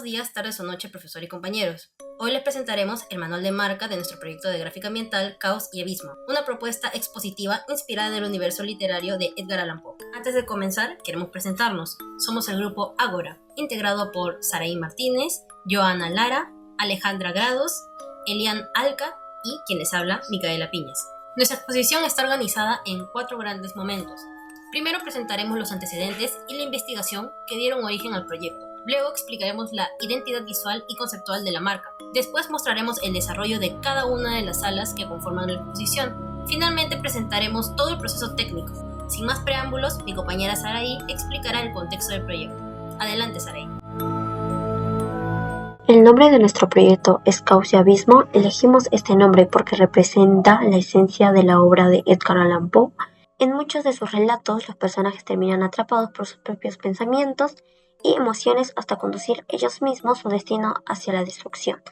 Buenos días, tardes o noche, profesor y compañeros. Hoy les presentaremos el manual de marca de nuestro proyecto de gráfica ambiental Caos y Abismo, una propuesta expositiva inspirada en el universo literario de Edgar Allan Poe. Antes de comenzar, queremos presentarnos. Somos el grupo Ágora, integrado por Saraí Martínez, Joana Lara, Alejandra Grados, Elian Alca y quien les habla, Micaela Piñas. Nuestra exposición está organizada en 4 grandes momentos. Primero presentaremos los antecedentes y la investigación que dieron origen al proyecto. Luego explicaremos la identidad visual y conceptual de la marca. Después mostraremos el desarrollo de cada una de las salas que conforman la exposición. Finalmente presentaremos todo el proceso técnico. Sin más preámbulos, mi compañera Saraí explicará el contexto del proyecto. Adelante, Saraí. El nombre de nuestro proyecto es Caos y Abismo. Elegimos este nombre porque representa la esencia de la obra de Edgar Allan Poe. En muchos de sus relatos, los personajes terminan atrapados por sus propios pensamientos y emociones hasta conducir ellos mismos su destino hacia la destrucción.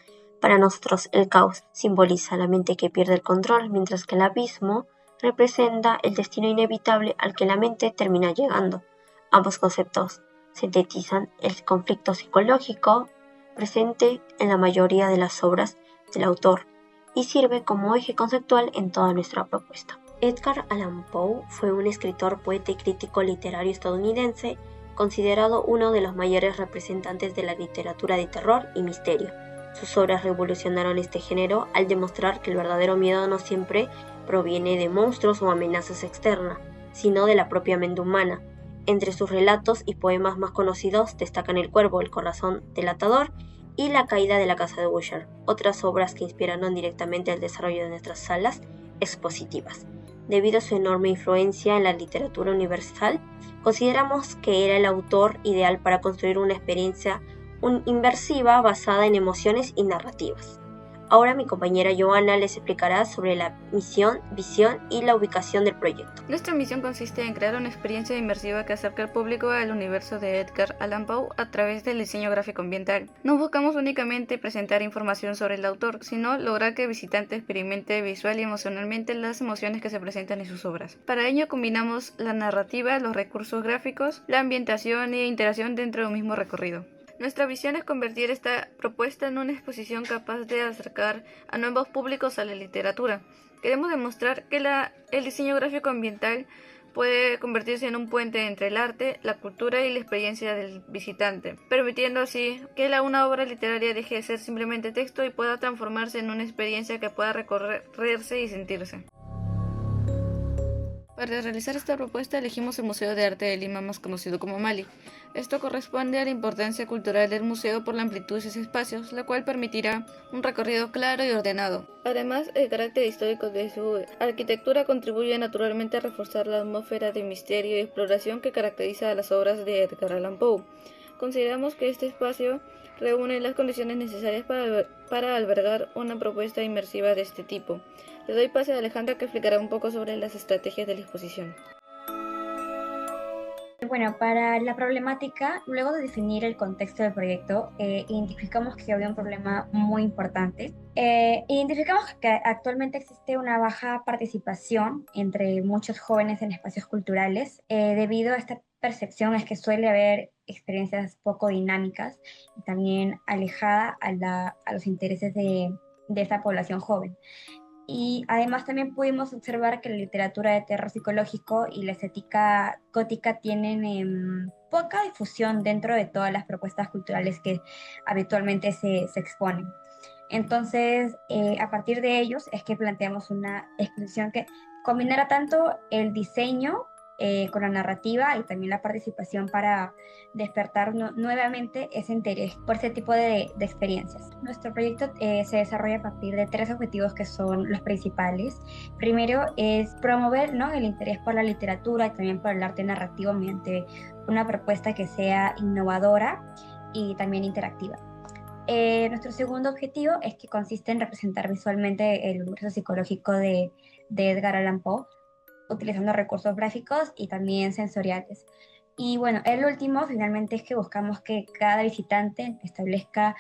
Para nosotros, el caos simboliza la mente que pierde el control, mientras que el abismo representa el destino inevitable al que la mente termina llegando. Ambos conceptos sintetizan el conflicto psicológico presente en la mayoría de las obras del autor y sirve como eje conceptual en toda nuestra propuesta. Edgar Allan Poe fue un escritor, poeta y crítico literario estadounidense considerado uno de los mayores representantes de la literatura de terror y misterio. Sus obras revolucionaron este género al demostrar que el verdadero miedo no siempre proviene de monstruos o amenazas externas, sino de la propia mente humana. Entre sus relatos y poemas más conocidos destacan El Cuervo, El Corazón Delatador y La Caída de la Casa de Usher, otras obras que inspiraron directamente el desarrollo de nuestras salas expositivas. Debido a su enorme influencia en la literatura universal, consideramos que era el autor ideal para construir una experiencia inmersiva basada en emociones y narrativas. Ahora mi compañera Joana les explicará sobre la misión, visión y la ubicación del proyecto. Nuestra misión consiste en crear una experiencia inmersiva que acerque al público al universo de Edgar Allan Poe a través del diseño gráfico ambiental. No buscamos únicamente presentar información sobre el autor, sino lograr que el visitante experimente visual y emocionalmente las emociones que se presentan en sus obras. Para ello combinamos la narrativa, los recursos gráficos, la ambientación e interacción dentro de un mismo recorrido. Nuestra visión es convertir esta propuesta en una exposición capaz de acercar a nuevos públicos a la literatura. Queremos demostrar que el diseño gráfico ambiental puede convertirse en un puente entre el arte, la cultura y la experiencia del visitante, permitiendo así que una obra literaria deje de ser simplemente texto y pueda transformarse en una experiencia que pueda recorrerse y sentirse. Para realizar esta propuesta elegimos el Museo de Arte de Lima, más conocido como MALI. Esto corresponde a la importancia cultural del museo por la amplitud de sus espacios, la cual permitirá un recorrido claro y ordenado. Además, el carácter histórico de su arquitectura contribuye naturalmente a reforzar la atmósfera de misterio y exploración que caracteriza a las obras de Edgar Allan Poe. Consideramos que este espacio reúne las condiciones necesarias para albergar una propuesta inmersiva de este tipo. Le doy pase a Alejandra, que explicará un poco sobre las estrategias de la exposición. Bueno, para la problemática, luego de definir el contexto del proyecto, identificamos que había un problema muy importante. Identificamos que actualmente existe una baja participación entre muchos jóvenes en espacios culturales, debido a esta percepción es que suele haber experiencias poco dinámicas y también alejada a los intereses de esta población joven. Y además también pudimos observar que la literatura de terror psicológico y la estética gótica tienen poca difusión dentro de todas las propuestas culturales que habitualmente se exponen. Entonces, a partir de ellos es que planteamos una exposición que combinara tanto el diseño con la narrativa y también la participación para despertar nuevamente ese interés por ese tipo de experiencias. Nuestro proyecto se desarrolla a partir de 3 objetivos que son los principales. Primero es promover, ¿no?, el interés por la literatura y también por el arte narrativo mediante una propuesta que sea innovadora y también interactiva. Nuestro segundo objetivo es que consiste en representar visualmente el universo psicológico de Edgar Allan Poe, utilizando recursos gráficos y también sensoriales. Y bueno, el último finalmente es que buscamos que cada visitante establezca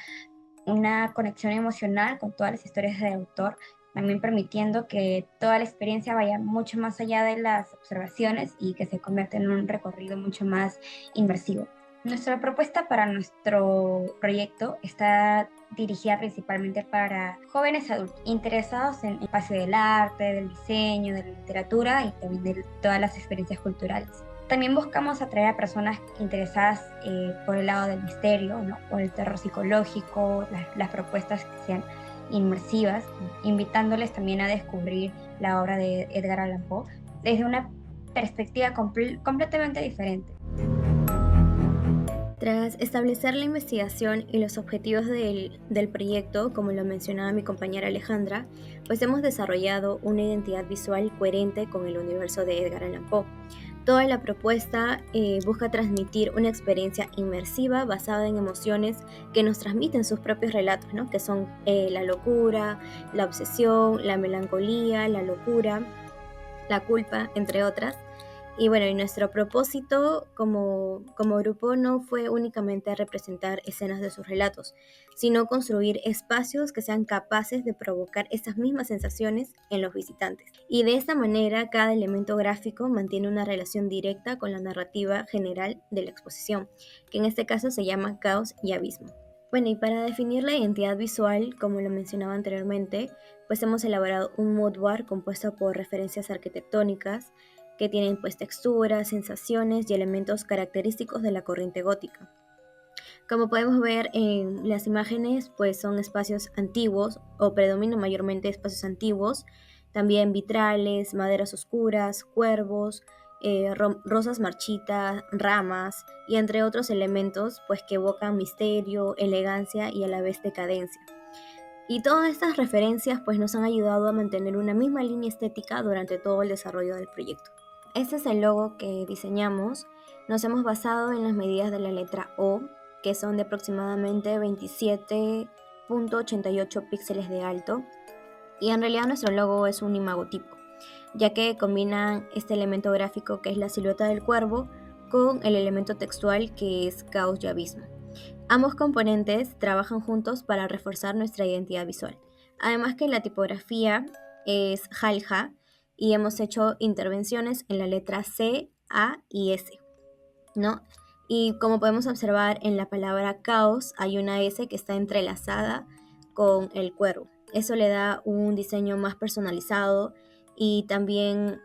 una conexión emocional con todas las historias del autor, también permitiendo que toda la experiencia vaya mucho más allá de las observaciones y que se convierta en un recorrido mucho más inmersivo. Nuestra propuesta para nuestro proyecto está dirigida principalmente para jóvenes adultos interesados en el espacio del arte, del diseño, de la literatura y también de todas las experiencias culturales. También buscamos atraer a personas interesadas por el lado del misterio, ¿no? Por el terror psicológico, las propuestas que sean inmersivas, invitándoles también a descubrir la obra de Edgar Allan Poe desde una perspectiva completamente diferente. Tras establecer la investigación y los objetivos del proyecto, como lo mencionaba mi compañera Alejandra, pues hemos desarrollado una identidad visual coherente con el universo de Edgar Allan Poe. Toda la propuesta busca transmitir una experiencia inmersiva basada en emociones que nos transmiten sus propios relatos, ¿no? Que son la locura, la obsesión, la melancolía, la locura, la culpa, entre otras. Y bueno, y nuestro propósito como grupo no fue únicamente representar escenas de sus relatos, sino construir espacios que sean capaces de provocar estas mismas sensaciones en los visitantes. Y de esta manera, cada elemento gráfico mantiene una relación directa con la narrativa general de la exposición, que en este caso se llama Caos y Abismo. Bueno, y para definir la identidad visual, como lo mencionaba anteriormente, pues hemos elaborado un mood board compuesto por referencias arquitectónicas, que tienen pues texturas, sensaciones y elementos característicos de la corriente gótica. Como podemos ver en las imágenes, pues son espacios antiguos o predominan mayormente espacios antiguos, también vitrales, maderas oscuras, cuervos, rosas marchitas, ramas y entre otros elementos pues que evocan misterio, elegancia y a la vez decadencia. Y todas estas referencias pues nos han ayudado a mantener una misma línea estética durante todo el desarrollo del proyecto. Este es el logo que diseñamos. Nos hemos basado en las medidas de la letra O, que son de aproximadamente 27.88 píxeles de alto. Y en realidad nuestro logo es un imagotipo, ya que combina este elemento gráfico que es la silueta del cuervo con el elemento textual que es caos y abismo. Ambos componentes trabajan juntos para reforzar nuestra identidad visual. Además que la tipografía es Halja, y hemos hecho intervenciones en la letra C, A y S, ¿no? Y como podemos observar en la palabra caos hay una S que está entrelazada con el cuervo. Eso le da un diseño más personalizado y también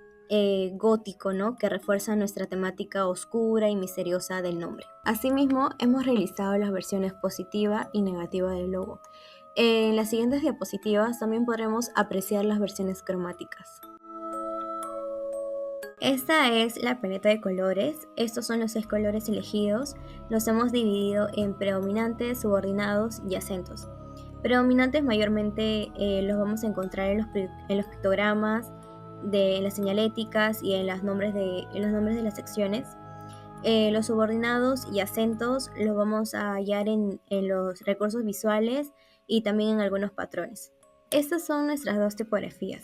gótico, ¿no? Que refuerza nuestra temática oscura y misteriosa del nombre. Asimismo, hemos realizado las versiones positiva y negativa del logo. En las siguientes diapositivas también podremos apreciar las versiones cromáticas. Esta es la paleta de colores. Estos son los 6 colores elegidos. Los hemos dividido en predominantes, subordinados y acentos. Predominantes mayormente los vamos a encontrar en los pictogramas, en las señaléticas y en los nombres de las secciones. Los subordinados y acentos los vamos a hallar en los recursos visuales y también en algunos patrones. Estas son nuestras dos tipografías.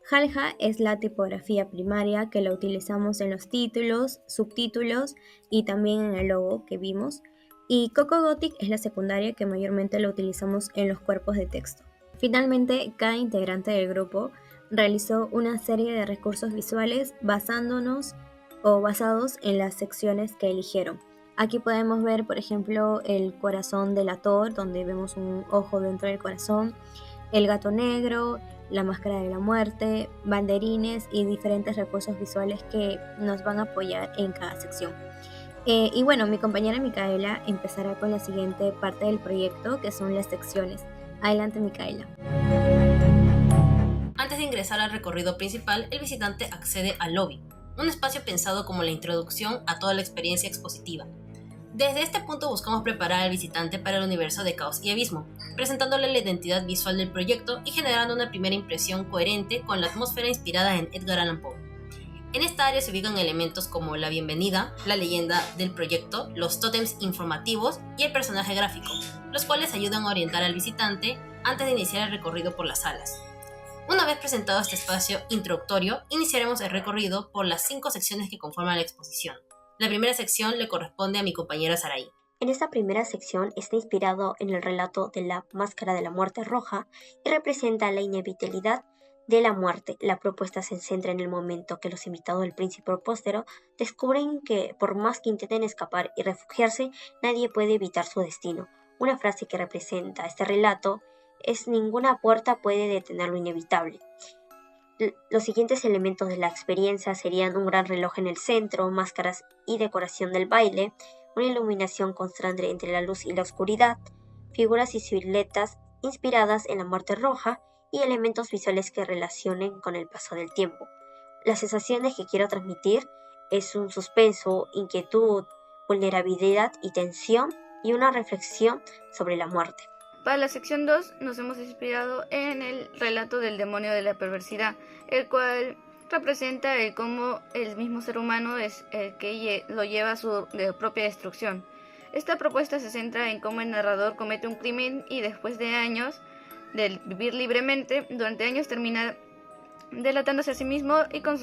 Halja es la tipografía primaria que la utilizamos en los títulos, subtítulos y también en el logo que vimos. Y Coco Gothic es la secundaria que mayormente la utilizamos en los cuerpos de texto. Finalmente, cada integrante del grupo realizó una serie de recursos visuales basados en las secciones que eligieron. Aquí podemos ver, por ejemplo, el corazón del Ator, donde vemos un ojo dentro del corazón, el gato negro, la máscara de la muerte, banderines y diferentes recursos visuales que nos van a apoyar en cada sección. Y bueno, mi compañera Micaela empezará con la siguiente parte del proyecto, que son las secciones. Adelante, Micaela. Antes de ingresar al recorrido principal, el visitante accede al lobby, un espacio pensado como la introducción a toda la experiencia expositiva. Desde este punto buscamos preparar al visitante para el universo de Caos y Abismo, presentándole la identidad visual del proyecto y generando una primera impresión coherente con la atmósfera inspirada en Edgar Allan Poe. En esta área se ubican elementos como la bienvenida, la leyenda del proyecto, los tótems informativos y el personaje gráfico, los cuales ayudan a orientar al visitante antes de iniciar el recorrido por las salas. Una vez presentado este espacio introductorio, iniciaremos el recorrido por las 5 secciones que conforman la exposición. La primera sección le corresponde a mi compañera Saraí. En esta primera sección está inspirado en el relato de la Máscara de la Muerte Roja y representa la inevitabilidad de la muerte. La propuesta se centra en el momento que los invitados del príncipe próspero descubren que por más que intenten escapar y refugiarse, nadie puede evitar su destino. Una frase que representa este relato es: ninguna puerta puede detener lo inevitable. Los siguientes elementos de la experiencia serían un gran reloj en el centro, máscaras y decoración del baile, una iluminación constante entre la luz y la oscuridad, figuras y siluetas inspiradas en la muerte roja y elementos visuales que relacionen con el paso del tiempo. Las sensaciones que quiero transmitir es un suspenso, inquietud, vulnerabilidad y tensión, y una reflexión sobre la muerte. Para la sección 2 nos hemos inspirado en el relato del demonio de la perversidad, el cual representa el cómo el mismo ser humano es el que lo lleva a su propia destrucción. Esta propuesta se centra en cómo el narrador comete un crimen y después de años de vivir libremente, durante años termina delatándose a sí mismo y con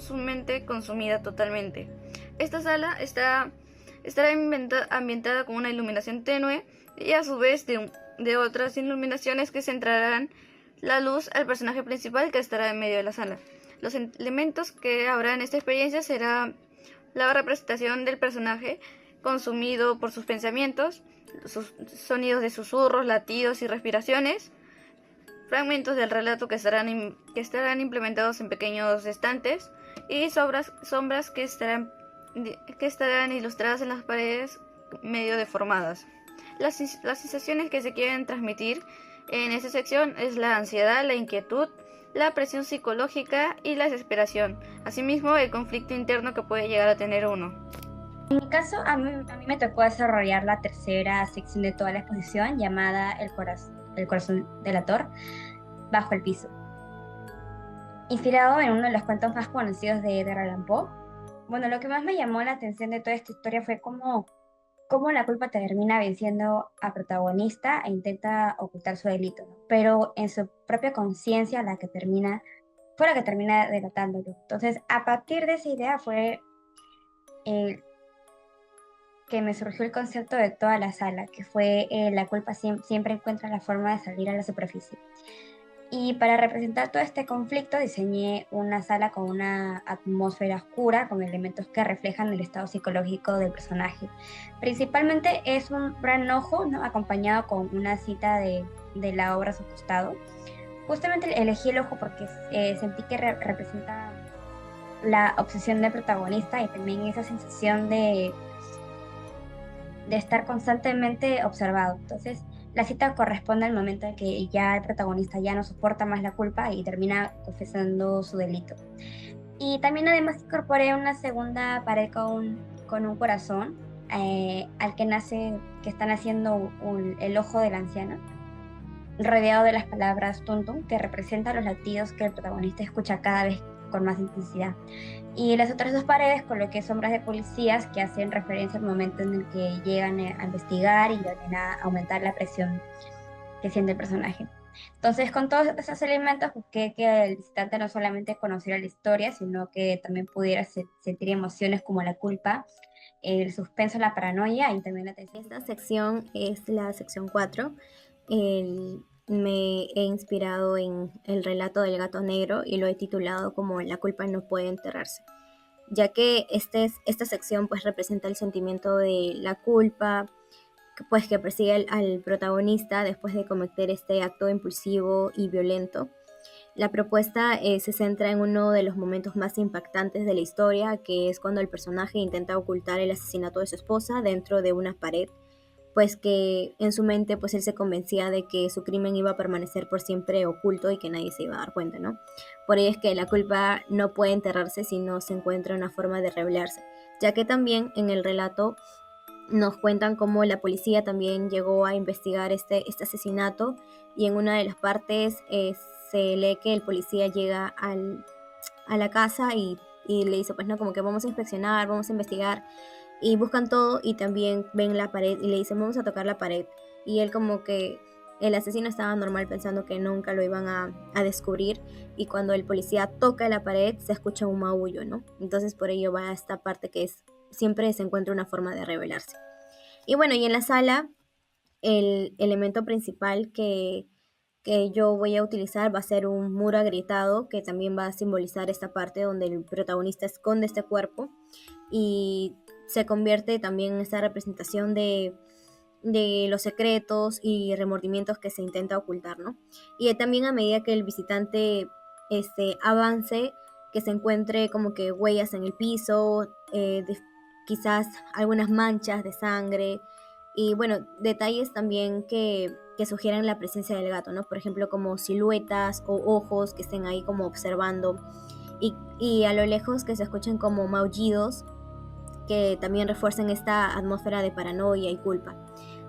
su mente consumida totalmente. Esta sala estará ambientada con una iluminación tenue y a su vez de otras iluminaciones que centrarán la luz al personaje principal, que estará en medio de la sala. Los elementos que habrá en esta experiencia será la representación del personaje consumido por sus pensamientos, sus sonidos de susurros, latidos y respiraciones, fragmentos del relato que estarán implementados en pequeños estantes y sombras que estarán ilustradas en las paredes medio deformadas. Las sensaciones que se quieren transmitir en esta sección es la ansiedad, la inquietud, la presión psicológica y la desesperación, asimismo el conflicto interno que puede llegar a tener uno. En mi caso, a mí me tocó desarrollar la tercera sección de toda la exposición, llamada El corazón delator, Bajo el piso, inspirado en uno de los cuentos más conocidos de Edgar Allan Poe. Bueno, lo que más me llamó la atención de toda esta historia fue cómo la culpa termina venciendo al protagonista e intenta ocultar su delito, ¿no? Pero en su propia conciencia fue la que termina delatándolo. Entonces, a partir de esa idea fue que me surgió el concepto de toda la sala, que fue la culpa siempre encuentra la forma de salir a la superficie. Y para representar todo este conflicto diseñé una sala con una atmósfera oscura, con elementos que reflejan el estado psicológico del personaje. Principalmente es un gran ojo, ¿no?, acompañado con una cita de la obra a su costado. Justamente elegí el ojo porque sentí que representa la obsesión del protagonista y también esa sensación de estar constantemente observado. Entonces, la cita corresponde al momento en que ya el protagonista ya no soporta más la culpa y termina confesando su delito. Y también además incorporé una segunda pared con un corazón al que están haciendo el ojo del anciano, rodeado de las palabras tuntum, que representan los latidos que el protagonista escucha cada vez con más intensidad. Y las otras dos paredes coloqué sombras de policías que hacen referencia al momento en el que llegan a investigar y a aumentar la presión que siente el personaje. Entonces, con todos esos elementos busqué que el visitante no solamente conociera la historia, sino que también pudiera sentir emociones como la culpa, el suspenso, la paranoia y también la tensión. Esta sección es la sección 4. Me he inspirado en el relato del gato negro y lo he titulado como La culpa no puede enterrarse, ya que esta sección pues representa el sentimiento de la culpa que persigue al protagonista después de cometer este acto impulsivo y violento. La propuesta se centra en uno de los momentos más impactantes de la historia, que es cuando el personaje intenta ocultar el asesinato de su esposa dentro de una pared, pues que en su mente pues él se convencía de que su crimen iba a permanecer por siempre oculto y que nadie se iba a dar cuenta, ¿no? Por ello es que la culpa no puede enterrarse si no se encuentra una forma de revelarse, ya que también en el relato nos cuentan cómo la policía también llegó a investigar este asesinato, y en una de las partes se lee que el policía llega a la casa y le dice, pues no, como que vamos a inspeccionar, vamos a investigar, y buscan todo y también ven la pared y le dicen vamos a tocar la pared, y él como que el asesino estaba normal pensando que nunca lo iban a descubrir, y cuando el policía toca la pared se escucha un maullo, ¿no? Entonces por ello va esta parte que siempre se encuentra una forma de revelarse. Y bueno, y en la sala el elemento principal que que yo voy a utilizar va a ser un muro agrietado, que también va a simbolizar esta parte donde el protagonista esconde este cuerpo y se convierte también en esta representación de los secretos y remordimientos que se intenta ocultar, ¿no? Y también a medida que el visitante avance, que se encuentre como que huellas en el piso, quizás algunas manchas de sangre y bueno, detalles también que sugieren la presencia del gato, ¿no? Por ejemplo, como siluetas o ojos que estén ahí como observando y a lo lejos que se escuchen como maullidos que también refuercen esta atmósfera de paranoia y culpa.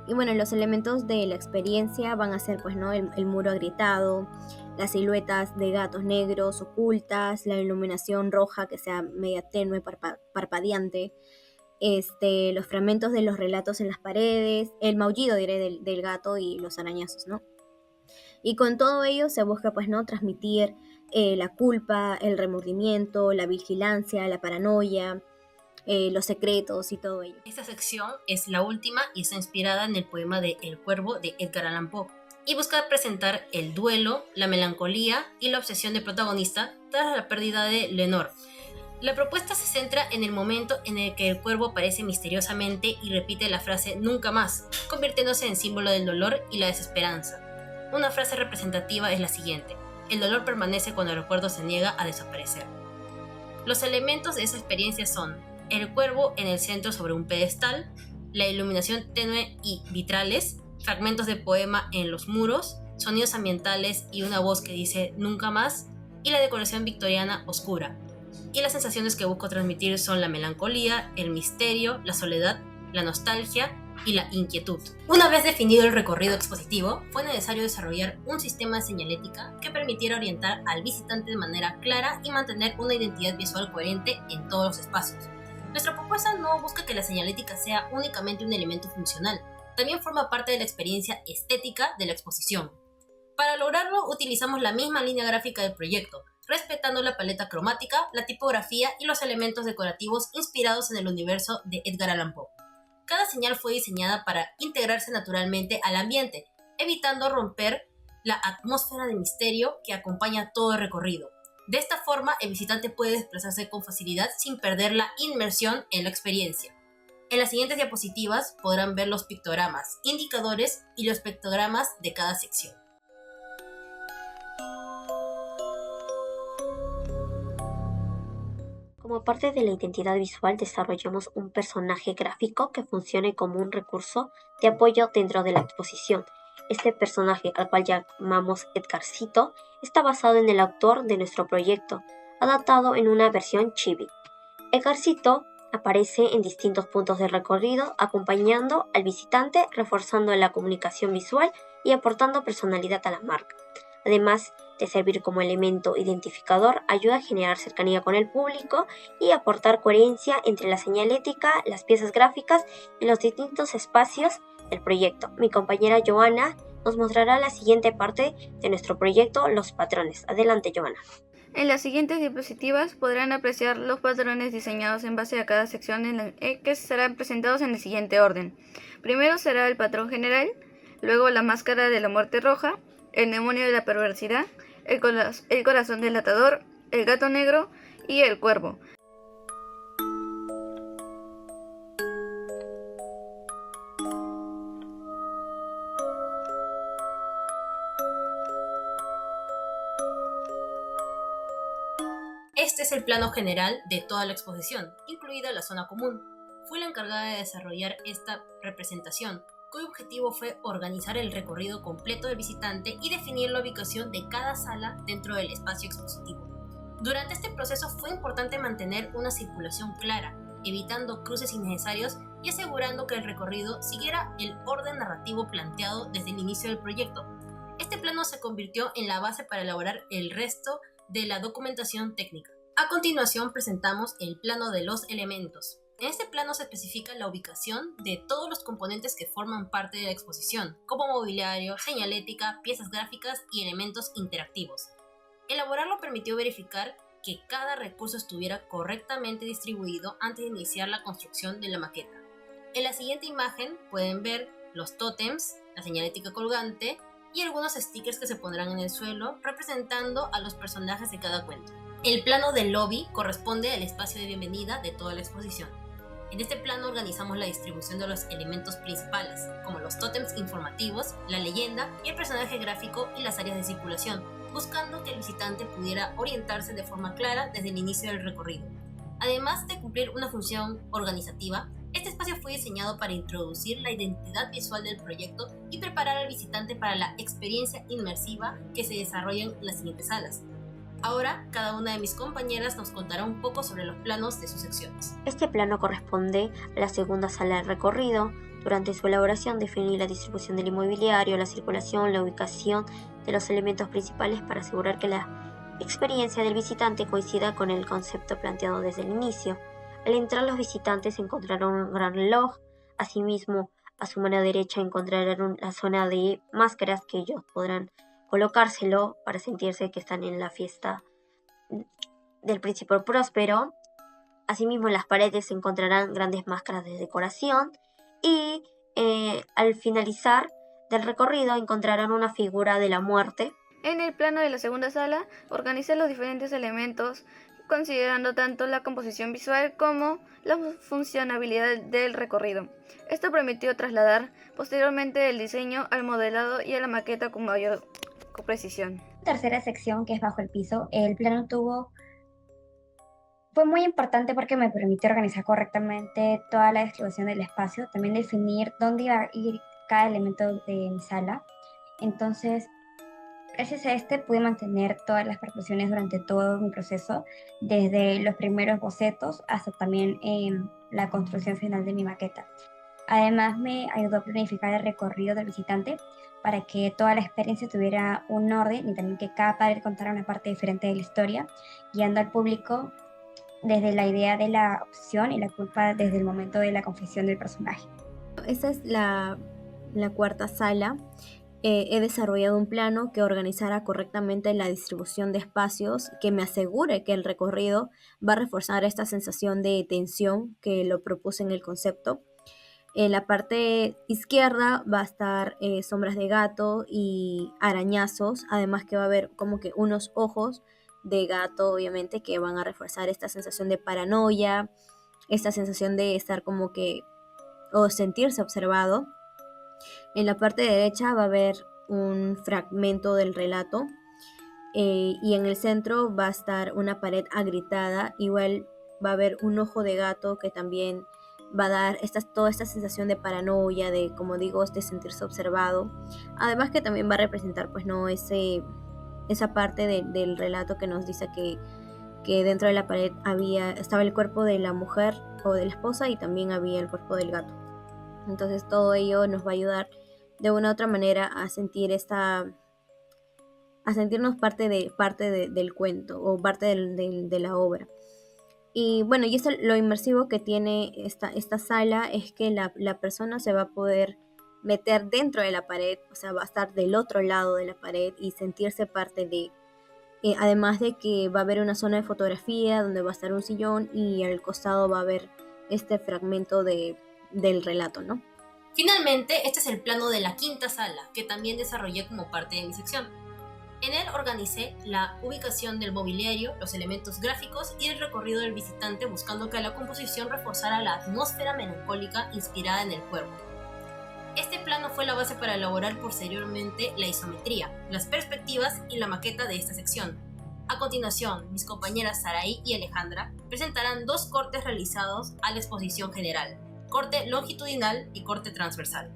Y bueno, los elementos de la experiencia van a ser pues, ¿no? El muro agrietado, las siluetas de gatos negros ocultas, la iluminación roja que sea media tenue, parpadeante, los fragmentos de los relatos en las paredes, el maullido, diré, del gato y los arañazos, ¿no? Y con todo ello se busca, pues, ¿no? Transmitir la culpa, el remordimiento, la vigilancia, la paranoia, los secretos y todo ello. Esta sección es la última y está inspirada en el poema de El Cuervo de Edgar Allan Poe y busca presentar el duelo, la melancolía y la obsesión del protagonista tras la pérdida de Lenore. La propuesta se centra en el momento en el que el cuervo aparece misteriosamente y repite la frase nunca más, convirtiéndose en símbolo del dolor y la desesperanza. Una frase representativa es la siguiente: el dolor permanece cuando el recuerdo se niega a desaparecer. Los elementos de esa experiencia son el cuervo en el centro sobre un pedestal, la iluminación tenue y vitrales, fragmentos de poema en los muros, sonidos ambientales y una voz que dice nunca más, y la decoración victoriana oscura. Y las sensaciones que busco transmitir son la melancolía, el misterio, la soledad, la nostalgia y la inquietud. Una vez definido el recorrido expositivo, fue necesario desarrollar un sistema de señalética que permitiera orientar al visitante de manera clara y mantener una identidad visual coherente en todos los espacios. Nuestra propuesta no busca que la señalética sea únicamente un elemento funcional, también forma parte de la experiencia estética de la exposición. Para lograrlo, utilizamos la misma línea gráfica del proyecto, respetando la paleta cromática, la tipografía y los elementos decorativos inspirados en el universo de Edgar Allan Poe. Cada señal fue diseñada para integrarse naturalmente al ambiente, evitando romper la atmósfera de misterio que acompaña todo el recorrido. De esta forma, el visitante puede desplazarse con facilidad sin perder la inmersión en la experiencia. En las siguientes diapositivas podrán ver los pictogramas, indicadores y los espectrogramas de cada sección. Como parte de la identidad visual desarrollamos un personaje gráfico que funcione como un recurso de apoyo dentro de la exposición. Este personaje, al cual llamamos Edgarcito, está basado en el autor de nuestro proyecto, adaptado en una versión chibi. Edgarcito aparece en distintos puntos del recorrido, acompañando al visitante, reforzando la comunicación visual y aportando personalidad a la marca. Además de servir como elemento identificador, ayuda a generar cercanía con el público y aportar coherencia entre la señalética, las piezas gráficas y los distintos espacios del proyecto. Mi compañera Joana nos mostrará la siguiente parte de nuestro proyecto, los patrones. Adelante, Joana. En las siguientes diapositivas podrán apreciar los patrones diseñados en base a cada sección que serán presentados en el siguiente orden. Primero será el patrón general, luego la máscara de la muerte roja, el demonio de la perversidad, el corazón del atador, el gato negro y el cuervo. Este es el plano general de toda la exposición, incluida la zona común. Fui la encargada de desarrollar esta representación, cuyo objetivo fue organizar el recorrido completo del visitante y definir la ubicación de cada sala dentro del espacio expositivo. Durante este proceso fue importante mantener una circulación clara, evitando cruces innecesarios y asegurando que el recorrido siguiera el orden narrativo planteado desde el inicio del proyecto. Este plano se convirtió en la base para elaborar el resto de la documentación técnica. A continuación presentamos el plano de los elementos. En este plano se especifica la ubicación de todos los componentes que forman parte de la exposición, como mobiliario, señalética, piezas gráficas y elementos interactivos. Elaborarlo permitió verificar que cada recurso estuviera correctamente distribuido antes de iniciar la construcción de la maqueta. En la siguiente imagen pueden ver los tótems, la señalética colgante, y algunos stickers que se pondrán en el suelo representando a los personajes de cada cuento. El plano del lobby corresponde al espacio de bienvenida de toda la exposición. En este plano organizamos la distribución de los elementos principales, como los tótems informativos, la leyenda y el personaje gráfico y las áreas de circulación, buscando que el visitante pudiera orientarse de forma clara desde el inicio del recorrido. Además de cumplir una función organizativa, este espacio fue diseñado para introducir la identidad visual del proyecto y preparar al visitante para la experiencia inmersiva que se desarrolla en las siguientes salas. Ahora, cada una de mis compañeras nos contará un poco sobre los planos de sus secciones. Este plano corresponde a la segunda sala del recorrido. Durante su elaboración definí la distribución del inmobiliario, la circulación, la ubicación de los elementos principales para asegurar que la experiencia del visitante coincida con el concepto planteado desde el inicio. Al entrar, los visitantes encontrarán un gran reloj. Asimismo, a su mano derecha encontrarán la zona de máscaras que ellos podrán colocárselo para sentirse que están en la fiesta del príncipe próspero. Asimismo, en las paredes se encontrarán grandes máscaras de decoración y al finalizar del recorrido encontrarán una figura de la muerte. En el plano de la segunda sala, organicé los diferentes elementos considerando tanto la composición visual como la funcionabilidad del recorrido. Esto permitió trasladar posteriormente el diseño al modelado y a la maqueta con mayor precisión. Tercera sección, que es bajo el piso, el plano fue muy importante porque me permitió organizar correctamente toda la distribución del espacio, también definir dónde iba a ir cada elemento de mi sala. Entonces, gracias a este pude mantener todas las precauciones durante todo mi proceso, desde los primeros bocetos hasta también la construcción final de mi maqueta. Además, me ayudó a planificar el recorrido del visitante para que toda la experiencia tuviera un orden y también que cada pared contara una parte diferente de la historia, guiando al público desde la idea de la obsesión y la culpa desde el momento de la confesión del personaje. Esta es la cuarta sala. He desarrollado un plano que organizara correctamente la distribución de espacios, que me asegure que el recorrido va a reforzar esta sensación de tensión que lo propuse en el concepto. En la parte izquierda va a estar sombras de gato y arañazos, además que va a haber como que unos ojos de gato, obviamente, que van a reforzar esta sensación de paranoia, esta sensación de estar como que o sentirse observado. En la parte derecha va a haber un fragmento del relato y en el centro va a estar una pared agrietada. Igual va a haber un ojo de gato que también va a dar toda esta sensación de paranoia, de, como digo, de sentirse observado. Además que también va a representar, pues, no esa parte del relato que nos dice que dentro de la pared estaba el cuerpo de la mujer o de la esposa y también había el cuerpo del gato. Entonces todo ello nos va a ayudar de una u otra manera a sentirnos parte del cuento o parte de la obra. Y bueno, y eso, lo inmersivo que tiene esta sala es que la persona se va a poder meter dentro de la pared, o sea, va a estar del otro lado de la pared y sentirse parte de. Además de que va a haber una zona de fotografía donde va a estar un sillón y al costado va a haber este fragmento del relato, ¿no? Finalmente, este es el plano de la quinta sala, que también desarrollé como parte de mi sección. En él organicé la ubicación del mobiliario, los elementos gráficos y el recorrido del visitante, buscando que la composición reforzara la atmósfera melancólica inspirada en el cuerpo. Este plano fue la base para elaborar posteriormente la isometría, las perspectivas y la maqueta de esta sección. A continuación, mis compañeras Saraí y Alejandra presentarán dos cortes realizados a la exposición general: corte longitudinal y corte transversal.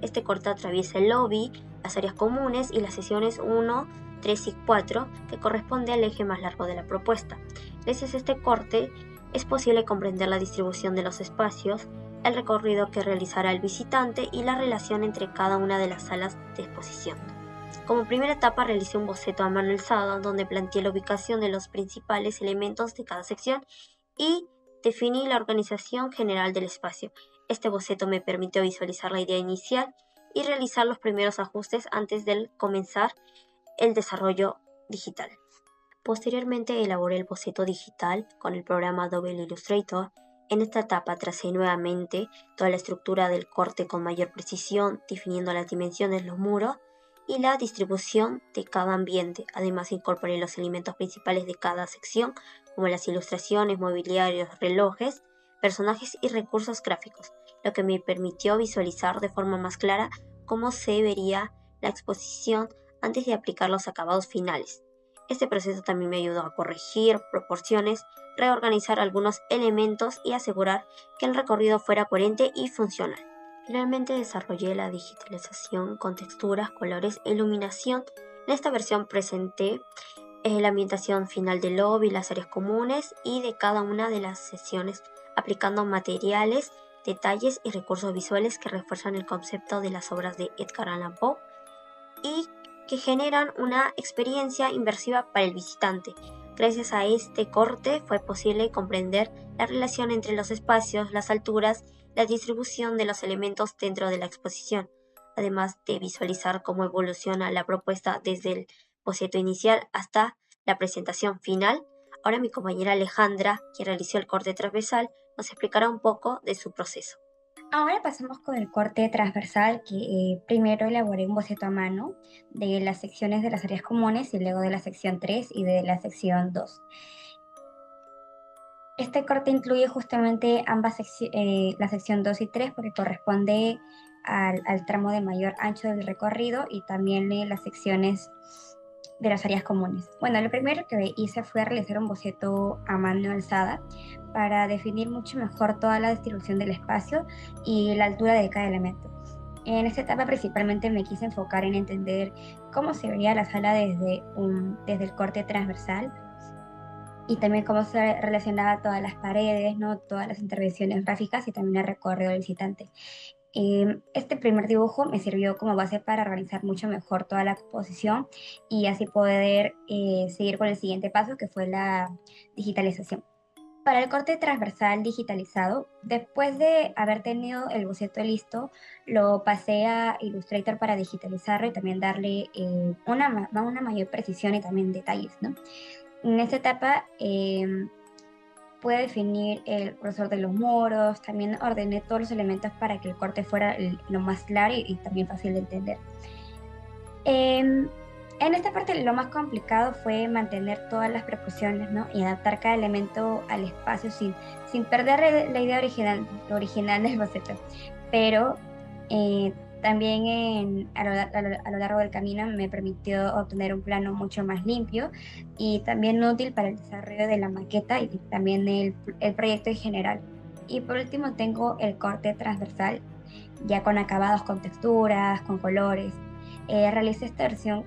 Este corte atraviesa el lobby, las áreas comunes y las secciones 1, 3 y 4, que corresponde al eje más largo de la propuesta. Gracias a este corte es posible comprender la distribución de los espacios, el recorrido que realizará el visitante y la relación entre cada una de las salas de exposición. Como primera etapa realicé un boceto a mano alzada donde planteé la ubicación de los principales elementos de cada sección y definí la organización general del espacio. Este boceto me permitió visualizar la idea inicial y realizar los primeros ajustes antes de comenzar el desarrollo digital. Posteriormente elaboré el boceto digital con el programa Adobe Illustrator En esta etapa tracé nuevamente toda la estructura del corte con mayor precisión, definiendo las dimensiones de los muros y la distribución de cada ambiente. Además, incorporé los elementos principales de cada sección, como las ilustraciones, mobiliarios, relojes, personajes y recursos gráficos, lo que me permitió visualizar de forma más clara cómo se vería la exposición antes de aplicar los acabados finales. Este proceso también me ayudó a corregir proporciones, reorganizar algunos elementos y asegurar que el recorrido fuera coherente y funcional. Finalmente desarrollé la digitalización con texturas, colores e iluminación. En esta versión presenté la ambientación final del lobby, las áreas comunes y de cada una de las sesiones, aplicando materiales, detalles y recursos visuales que refuerzan el concepto de las obras de Edgar Allan Poe y que generan una experiencia inmersiva para el visitante. Gracias a este corte fue posible comprender la relación entre los espacios, las alturas, la distribución de los elementos dentro de la exposición, además de visualizar cómo evoluciona la propuesta desde el boceto inicial hasta la presentación final. Ahora mi compañera Alejandra, quien realizó el corte transversal, nos explicará un poco de su proceso. Ahora pasamos con el corte transversal, que primero elaboré un boceto a mano de las secciones de las áreas comunes y luego de la sección 3 y de la sección 2. Este corte incluye justamente la sección 2 y 3 porque corresponde al tramo de mayor ancho del recorrido y también las secciones de las áreas comunes. Bueno, lo primero que hice fue realizar un boceto a mano alzada para definir mucho mejor toda la distribución del espacio y la altura de cada elemento. En esta etapa principalmente me quise enfocar en entender cómo se veía la sala desde el corte transversal y también cómo se relacionaba todas las paredes, ¿no? Todas las intervenciones gráficas y también el recorrido del visitante. Este primer dibujo me sirvió como base para organizar mucho mejor toda la composición y así poder seguir con el siguiente paso, que fue la digitalización. Para el corte transversal digitalizado, después de haber tenido el boceto listo, lo pasé a Illustrator para digitalizarlo y también darle una mayor precisión y también detalles, ¿no? En esta etapa pude definir el grosor de los muros, también ordené todos los elementos para que el corte fuera lo más claro y también fácil de entender. En esta parte lo más complicado fue mantener todas las proporciones, ¿no? Y adaptar cada elemento al espacio sin perder la idea original del boceto. Pero también a lo largo del camino me permitió obtener un plano mucho más limpio y también útil para el desarrollo de la maqueta y también el proyecto en general. Y por último tengo el corte transversal, ya con acabados, con texturas, con colores. Realicé esta versión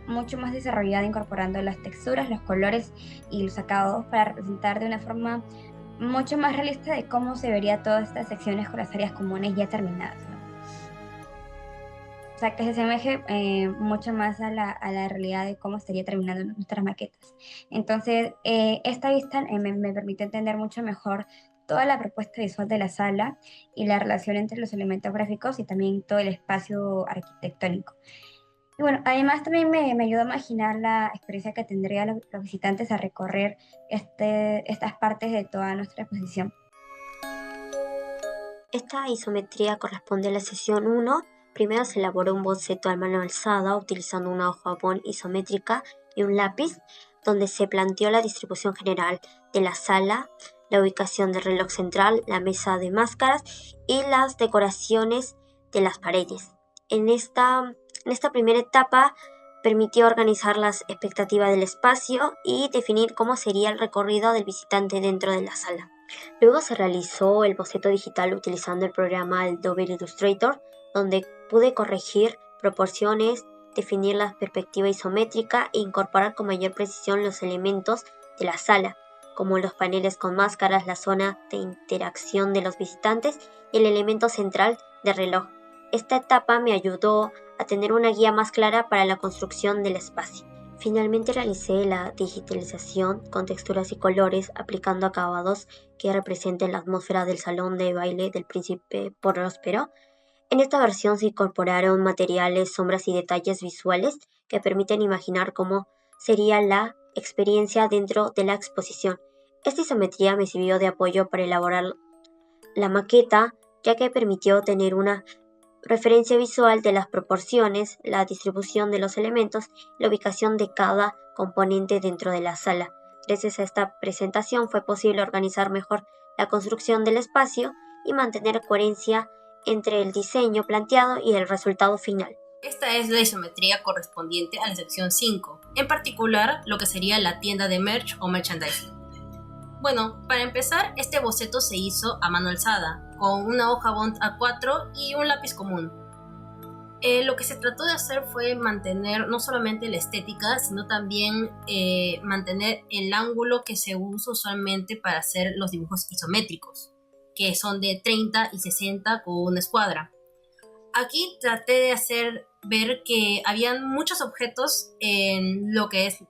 mucho más desarrollada, incorporando las texturas, los colores y los acabados para representar de una forma mucho más realista de cómo se vería todas estas secciones con las áreas comunes ya terminadas, ¿no? O sea, que se asemeje mucho más a la realidad de cómo estaría terminando nuestras maquetas. Entonces, esta vista me permite entender mucho mejor toda la propuesta visual de la sala y la relación entre los elementos gráficos y también todo el espacio arquitectónico. Y bueno, además también me ayudó a imaginar la experiencia que tendrían los visitantes a recorrer estas partes de toda nuestra exposición. Esta isometría corresponde a la sesión 1. Primero se elaboró un boceto a mano alzada utilizando una hoja bond isométrica y un lápiz, donde se planteó la distribución general de la sala, la ubicación del reloj central, la mesa de máscaras y las decoraciones de las paredes. En esta primera etapa permitió organizar las expectativas del espacio y definir cómo sería el recorrido del visitante dentro de la sala. Luego se realizó el boceto digital utilizando el programa Adobe Illustrator, donde pude corregir proporciones, definir la perspectiva isométrica e incorporar con mayor precisión los elementos de la sala, como los paneles con máscaras, la zona de interacción de los visitantes y el elemento central del reloj. Esta etapa me ayudó a tener una guía más clara para la construcción del espacio. Finalmente realicé la digitalización con texturas y colores, aplicando acabados que representen la atmósfera del salón de baile del príncipe Próspero. En esta versión se incorporaron materiales, sombras y detalles visuales que permiten imaginar cómo sería la experiencia dentro de la exposición. Esta isometría me sirvió de apoyo para elaborar la maqueta, ya que permitió tener una referencia visual de las proporciones, la distribución de los elementos y la ubicación de cada componente dentro de la sala. Gracias a esta presentación fue posible organizar mejor la construcción del espacio y mantener coherencia entre el diseño planteado y el resultado final. Esta es la isometría correspondiente a la sección 5, en particular lo que sería la tienda de merch o merchandising. Bueno, para empezar, este boceto se hizo a mano alzada, con una hoja bond A4 y un lápiz común. Lo que se trató de hacer fue mantener no solamente la estética, sino también mantener el ángulo que se usa usualmente para hacer los dibujos isométricos, que son de 30 y 60 con una escuadra. Aquí traté de hacer ver que habían muchos objetos en lo que es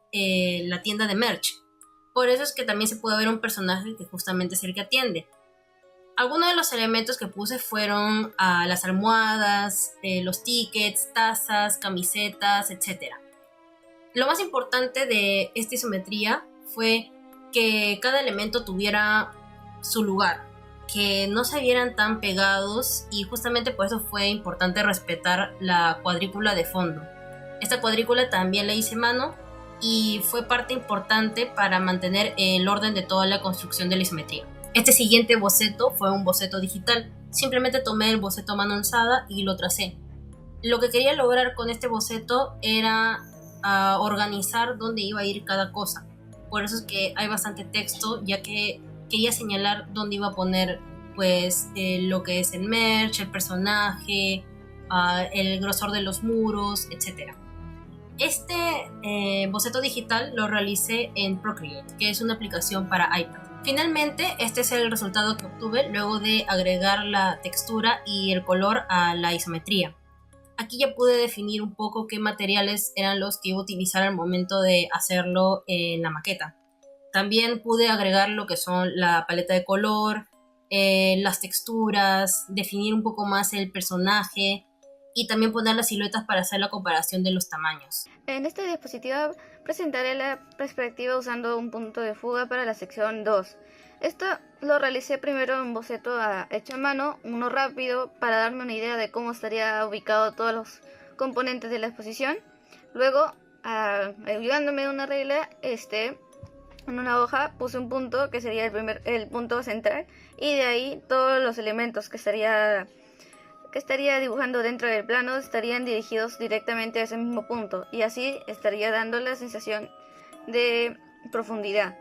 la tienda de merch. Por eso es que también se puede ver un personaje que justamente es el que atiende. Algunos de los elementos que puse fueron las almohadas, los tickets, tazas, camisetas, etc. Lo más importante de esta isometría fue que cada elemento tuviera su lugar, que no se vieran tan pegados, y justamente por eso fue importante respetar la cuadrícula de fondo. Esta cuadrícula también la hice a mano y fue parte importante para mantener el orden de toda la construcción de la isometría. Este siguiente boceto fue un boceto digital. Simplemente tomé el boceto a mano alzada y lo tracé. Lo que quería lograr con este boceto era organizar dónde iba a ir cada cosa. Por eso es que hay bastante texto, ya que quería señalar dónde iba a poner pues lo que es el merch, el personaje, el grosor de los muros, etc. Este boceto digital lo realicé en Procreate, que es una aplicación para iPad. Finalmente, este es el resultado que obtuve luego de agregar la textura y el color a la isometría. Aquí ya pude definir un poco qué materiales eran los que iba a utilizar al momento de hacerlo en la maqueta. También pude agregar lo que son la paleta de color, las texturas, definir un poco más el personaje y también poner las siluetas para hacer la comparación de los tamaños. En esta diapositiva presentaré la perspectiva usando un punto de fuga para la sección 2. Esto lo realicé primero en boceto hecho a mano, uno rápido, para darme una idea de cómo estaría ubicado todos los componentes de la exposición. Luego, ayudándome de una regla, en una hoja puse un punto que sería el punto central, y de ahí todos los elementos que estaría dibujando dentro del plano estarían dirigidos directamente a ese mismo punto, y así estaría dando la sensación de profundidad.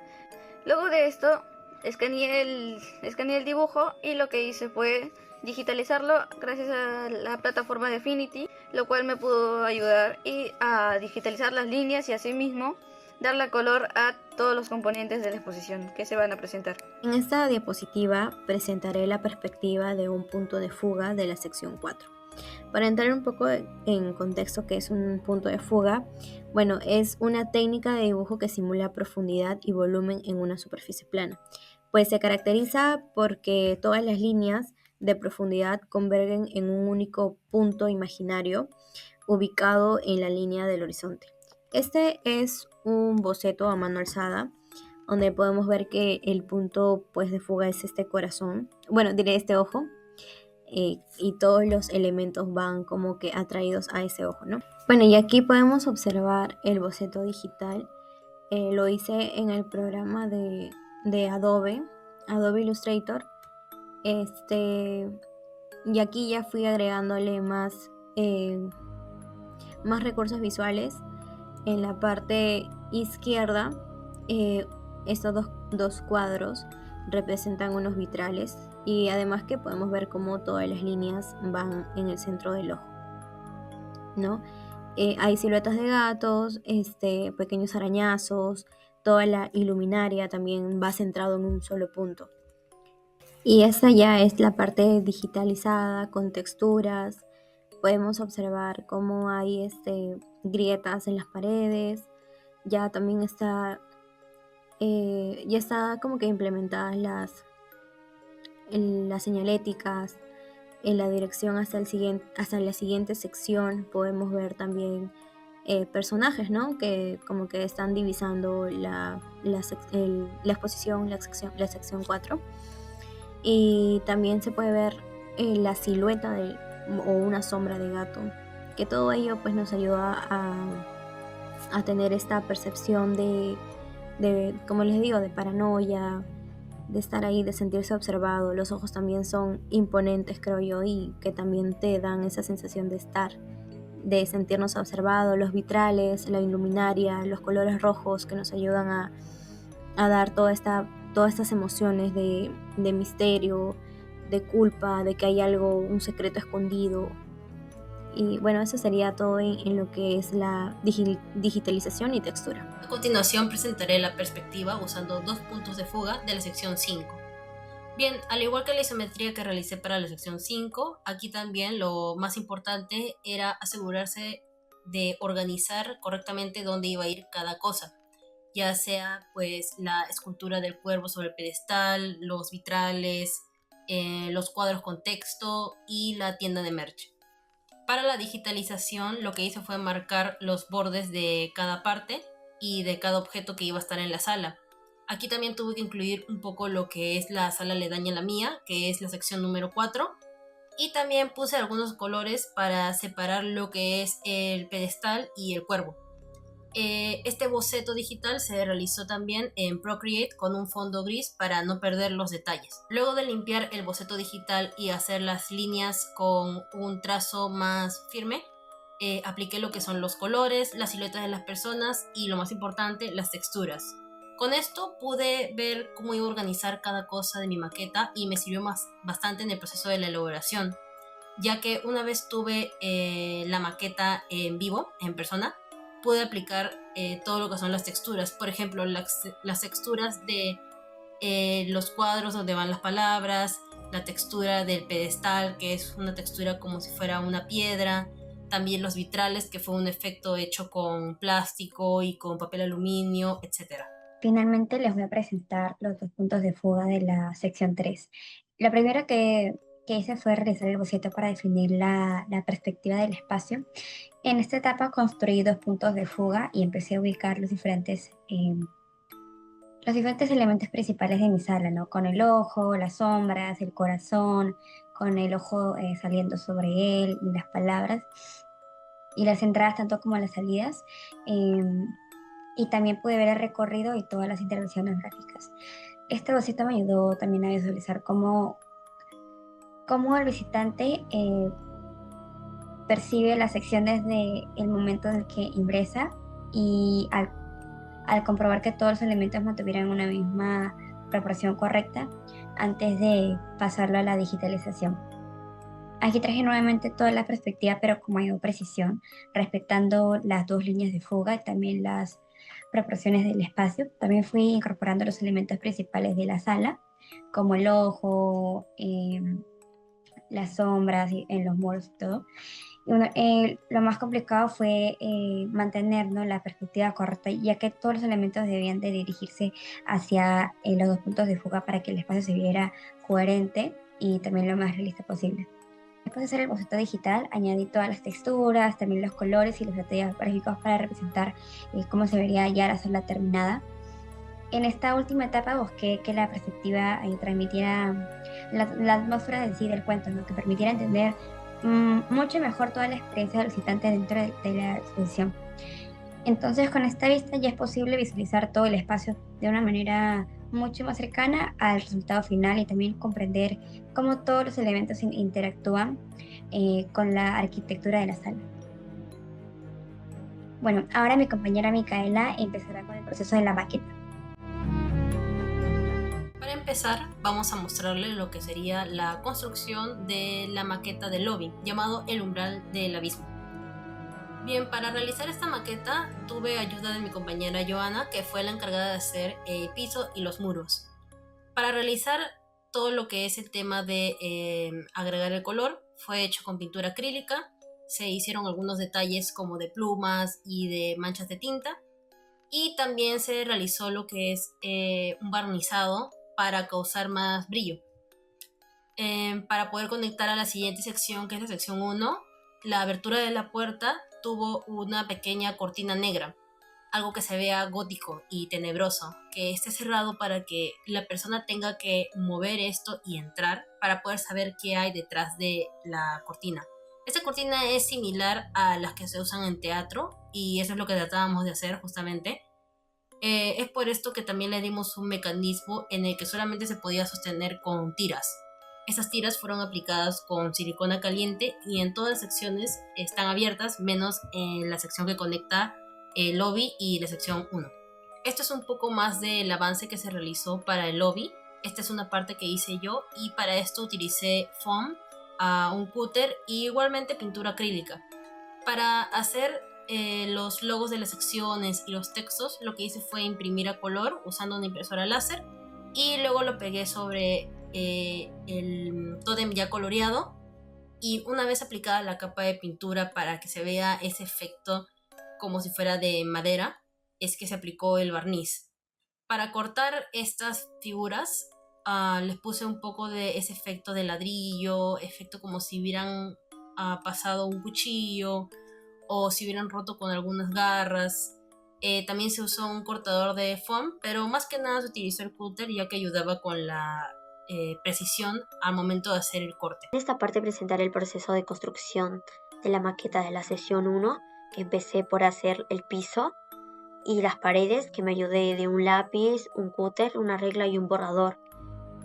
Luego de esto escaneé el dibujo, y lo que hice fue digitalizarlo gracias a la plataforma de Affinity, lo cual me pudo ayudar a digitalizar las líneas y asimismo darle color a todos los componentes de la exposición que se van a presentar. En esta diapositiva presentaré la perspectiva de un punto de fuga de la sección 4. Para entrar un poco en contexto, ¿qué es un punto de fuga? Bueno, es una técnica de dibujo que simula profundidad y volumen en una superficie plana. Pues se caracteriza porque todas las líneas de profundidad convergen en un único punto imaginario ubicado en la línea del horizonte. Este es un boceto a mano alzada, donde podemos ver que el punto pues de fuga es este corazón, este ojo, y todos los elementos van como que atraídos a ese ojo, ¿no? Bueno, y aquí podemos observar el boceto digital. Lo hice en el programa de Adobe Illustrator. Y aquí ya fui agregándole más recursos visuales. En la parte izquierda, estos dos cuadros representan unos vitrales, y además que podemos ver cómo todas las líneas van en el centro del ojo, ¿no? Hay siluetas de gatos, pequeños arañazos, toda la iluminaria también va centrado en un solo punto. Y esta ya es la parte digitalizada con texturas. Podemos observar cómo hay grietas en las paredes. Ya también está como que implementadas las señaléticas en la dirección hasta la siguiente sección. Podemos ver también personajes, ¿no? Que como que están divisando la exposición, la sección 4. Y también se puede ver la silueta o una sombra de gato, que todo ello pues nos ayuda a tener esta percepción como les digo, de paranoia, de estar ahí, de sentirse observado. Los ojos también son imponentes, creo yo, y que también te dan esa sensación de sentirnos observados. Los vitrales, la iluminaria, los colores rojos que nos ayudan a dar todas estas emociones de misterio, de culpa, de que hay algo, un secreto escondido. Y bueno, eso sería todo en lo que es la digitalización y textura. A continuación presentaré la perspectiva usando 2 puntos de fuga de la sección 5. Bien, al igual que la isometría que realicé para la sección 5, aquí también lo más importante era asegurarse de organizar correctamente dónde iba a ir cada cosa, ya sea pues la escultura del cuervo sobre el pedestal, los vitrales, los cuadros con texto y la tienda de merch. Para la digitalización lo que hice fue marcar los bordes de cada parte y de cada objeto que iba a estar en la sala. Aquí también tuve que incluir un poco lo que es la sala aledaña a la mía, que es la sección número 4. Y también puse algunos colores para separar lo que es el pedestal y el cuervo. Este boceto digital se realizó también en Procreate con un fondo gris para no perder los detalles. Luego de limpiar el boceto digital y hacer las líneas con un trazo más firme, apliqué lo que son los colores, las siluetas de las personas y, lo más importante, las texturas. Con esto pude ver cómo iba a organizar cada cosa de mi maqueta y me sirvió bastante en el proceso de la elaboración, ya que una vez tuve la maqueta en vivo, en persona, pude aplicar todo lo que son las texturas. Por ejemplo, las texturas de los cuadros donde van las palabras, la textura del pedestal, que es una textura como si fuera una piedra, también los vitrales, que fue un efecto hecho con plástico y con papel aluminio, etc. Finalmente les voy a presentar los 2 puntos de fuga de la sección 3. La primera que hice fue realizar el boceto para definir la perspectiva del espacio. En esta etapa construí 2 puntos de fuga y empecé a ubicar los diferentes elementos principales de mi sala, ¿no? Con el ojo, las sombras, el corazón, con el ojo saliendo sobre él, y las palabras, y las entradas tanto como las salidas. Y también pude ver el recorrido y todas las intervenciones gráficas. Este boceto me ayudó también a visualizar cómo el visitante percibe la sección desde el momento en el que ingresa, y al comprobar que todos los elementos mantuvieran una misma proporción correcta antes de pasarlo a la digitalización. Aquí traje nuevamente toda la perspectiva, pero con mayor precisión, respetando las 2 líneas de fuga y también las proporciones del espacio. También fui incorporando los elementos principales de la sala, como el ojo, las sombras en los muros y todo. Y lo más complicado fue mantener, ¿no?, la perspectiva correcta, ya que todos los elementos debían de dirigirse hacia los 2 puntos de fuga para que el espacio se viera coherente y también lo más realista posible. Después de hacer el boceto digital, añadí todas las texturas, también los colores y los detalles gráficos para representar cómo se vería ya la sala terminada. En esta última etapa busqué que la perspectiva transmitiera la atmósfera de sí del cuento, ¿no?, que permitiera entender mucho mejor toda la experiencia del visitante dentro de la exposición. Entonces, con esta vista ya es posible visualizar todo el espacio de una manera mucho más cercana al resultado final y también comprender cómo todos los elementos interactúan con la arquitectura de la sala. Bueno, ahora mi compañera Micaela empezará con el proceso de la maqueta. Para empezar, vamos a mostrarle lo que sería la construcción de la maqueta del lobby, llamado el umbral del abismo. Bien, para realizar esta maqueta tuve ayuda de mi compañera Joana, que fue la encargada de hacer el piso y los muros. Para realizar todo lo que es el tema de agregar el color, fue hecho con pintura acrílica. Se hicieron algunos detalles como de plumas y de manchas de tinta, y también se realizó lo que es un barnizado para causar más brillo. Para poder conectar a la siguiente sección, que es la sección 1, la abertura de la puerta tuvo una pequeña cortina negra, algo que se vea gótico y tenebroso, que esté cerrado para que la persona tenga que mover esto y entrar para poder saber qué hay detrás de la cortina. Esta cortina es similar a las que se usan en teatro y eso es lo que tratábamos de hacer justamente. Es por esto que también le dimos un mecanismo en el que solamente se podía sostener con tiras. Estas tiras fueron aplicadas con silicona caliente y en todas las secciones están abiertas, menos en la sección que conecta el lobby y la sección 1. Esto es un poco más del avance que se realizó para el lobby. Esta es una parte que hice yo y para esto utilicé foam, un cúter y igualmente pintura acrílica. Para hacer los logos de las secciones y los textos, lo que hice fue imprimir a color usando una impresora láser y luego lo pegué sobre el tótem ya coloreado, y una vez aplicada la capa de pintura para que se vea ese efecto como si fuera de madera, es que se aplicó el barniz. Para cortar estas figuras les puse un poco de ese efecto de ladrillo, efecto como si hubieran pasado un cuchillo o si hubieran roto con algunas garras. También se usó un cortador de foam, pero más que nada se utilizó el cúter ya que ayudaba con la precisión al momento de hacer el corte. En esta parte presentaré el proceso de construcción de la maqueta de la sesión 1, que empecé por hacer el piso y las paredes, que me ayudé de un lápiz, un cúter, una regla y un borrador.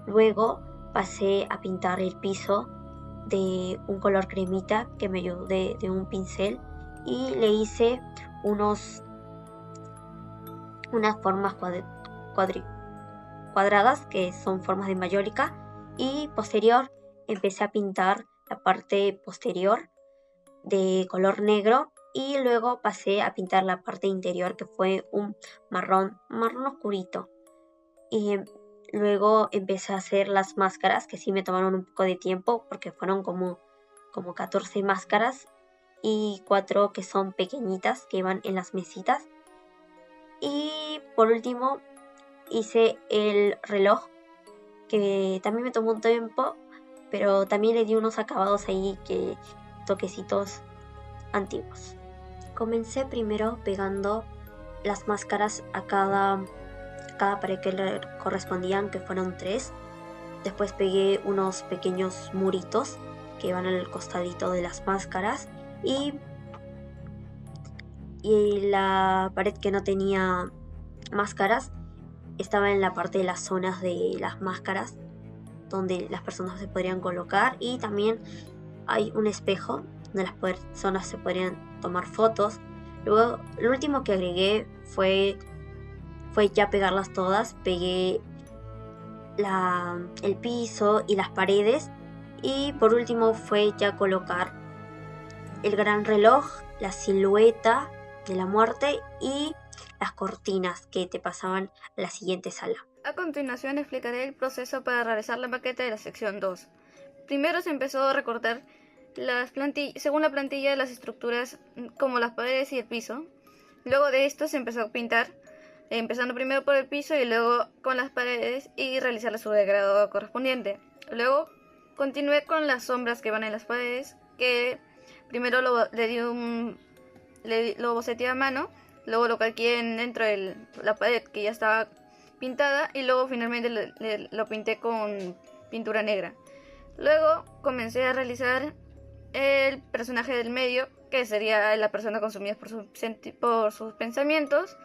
Luego pasé a pintar el piso de un color cremita, que me ayudé de un pincel, y le hice unas formas cuadradas que son formas de mayólica, y posterior empecé a pintar la parte posterior de color negro y luego pasé a pintar la parte interior, que fue un marrón oscurito, y luego empecé a hacer las máscaras, que sí me tomaron un poco de tiempo porque fueron como 14 máscaras y 4 que son pequeñitas que iban en las mesitas. Y por último hice el reloj, que también me tomó un tiempo, pero también le di unos acabados ahí, que toquecitos antiguos. Comencé primero pegando las máscaras a cada pared que le correspondían, que fueron 3. Después pegué unos pequeños muritos que van al costadito de las máscaras, y la pared que no tenía máscaras estaba en la parte de las zonas de las máscaras donde las personas se podrían colocar, y también hay un espejo donde las personas se podrían tomar fotos. Luego lo último que agregué fue ya pegarlas todas. Pegué el piso y las paredes, y por último fue ya colocar el gran reloj, la silueta de la muerte y las cortinas que te pasaban a la siguiente sala. A continuación explicaré el proceso para realizar la maqueta de la sección 2. Primero se empezó a recortar según la plantilla de las estructuras, como las paredes y el piso. Luego de esto se empezó a pintar, empezando primero por el piso y luego con las paredes, y realizar su degrado correspondiente. Luego continué con las sombras que van en las paredes, que primero lo boceteé a mano, luego lo calqué dentro de la pared que ya estaba pintada, y luego finalmente lo pinté con pintura negra. Luego comencé a realizar el personaje del medio, que sería la persona consumida por sus pensamientos.